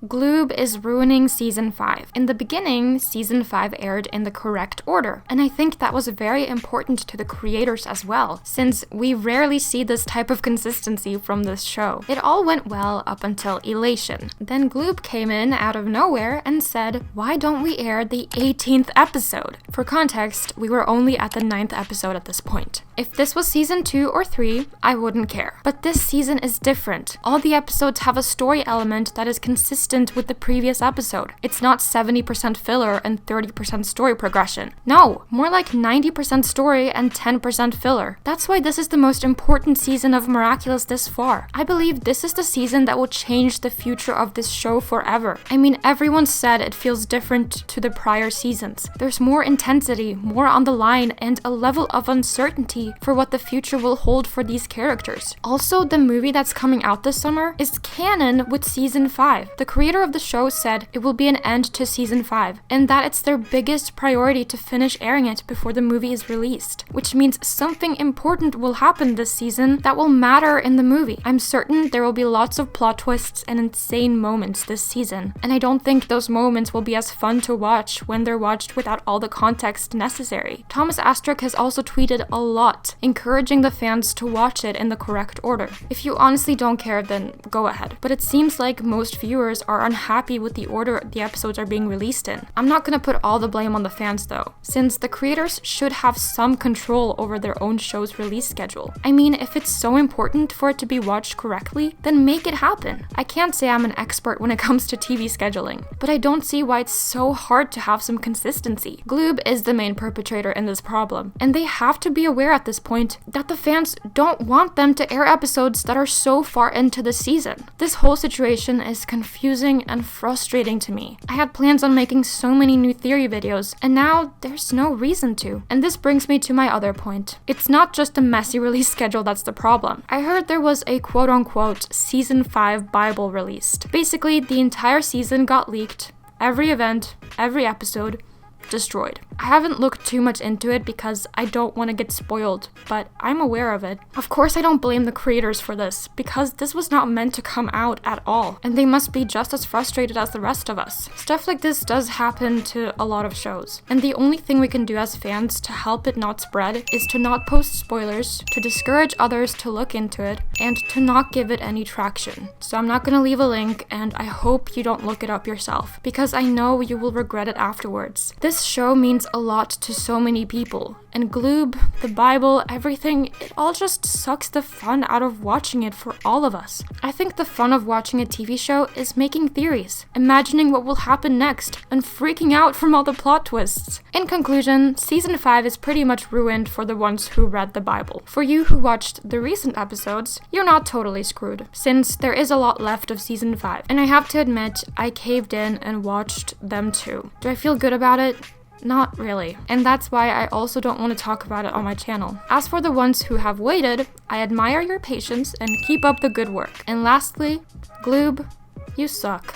Gloob is ruining Season 5. In the beginning, Season 5 aired in the correct order, and I think that was very important to the creators as well, since we rarely see this type of consistency from this show. It all went well up until Elation. Then Gloob came in out of nowhere and said, why don't we air the 18th episode? For context, we were only at the 9th episode at this point. If this was Season 2 or 3, I wouldn't care. But this season is different. All the episodes have a story element that is consistent with the previous episode. It's not 70% filler and 30% story progression. No, more like 90% story and 10% filler. That's why this is the most important season of Miraculous this far. I believe this is the season that will change the future of this show forever. I mean, everyone said it feels different to the prior seasons. There's more intensity, more on the line, and a level of uncertainty for what the future will hold for these characters. Also, the movie that's coming out this summer is canon with Season 5. The creator of the show said it will be an end to Season 5, and that it's their biggest priority to finish airing it before the movie is released, which means something important will happen this season that will matter in the movie. I'm certain there will be lots of plot twists and insane moments this season, and I don't think those moments will be as fun to watch when they're watched without all the context necessary. Thomas Astruc has also tweeted a lot, encouraging the fans to watch it in the correct order. If you honestly don't care, then go ahead. But it seems like most viewers are unhappy with the order the episodes are being released in. I'm not gonna put all the blame on the fans though, since the creators should have some control over their own show's release schedule. I mean, if it's so important for it to be watched correctly, then make it happen. I can't say I'm an expert when it comes to TV scheduling, but I don't see why it's so hard to have some consistency. Gloob is the main perpetrator in this problem, and they have to be aware at this point that the fans don't want them to air episodes that are so far into the season. This whole situation is confusing and frustrating to me. I had plans on making so many new theory videos, and now there's no reason to. And this brings me to my other point. It's not just the messy release schedule that's the problem. I heard there was a quote-unquote Season 5 Bible released. Basically, the entire season got leaked, every event, every episode, destroyed. I haven't looked too much into it because I don't want to get spoiled, but I'm aware of it. Of course, I don't blame the creators for this, because this was not meant to come out at all, and they must be just as frustrated as the rest of us. Stuff like this does happen to a lot of shows, and the only thing we can do as fans to help it not spread is to not post spoilers, to discourage others to look into it, and to not give it any traction. So I'm not gonna leave a link, and I hope you don't look it up yourself, because I know you will regret it afterwards. This show means a lot to so many people, and Gloob, the Bible, everything, it all just sucks the fun out of watching it for all of us. I think the fun of watching a TV show is making theories, imagining what will happen next, and freaking out from all the plot twists. In conclusion, Season 5 is pretty much ruined for the ones who read the Bible. For you who watched the recent episodes, you're not totally screwed, since there is a lot left of Season 5, and I have to admit, I caved in and watched them too. Do I feel good about it? Not really. And that's why I also don't want to talk about it on my channel. As for the ones who have waited, I admire your patience and keep up the good work. And lastly, Gloob, you suck.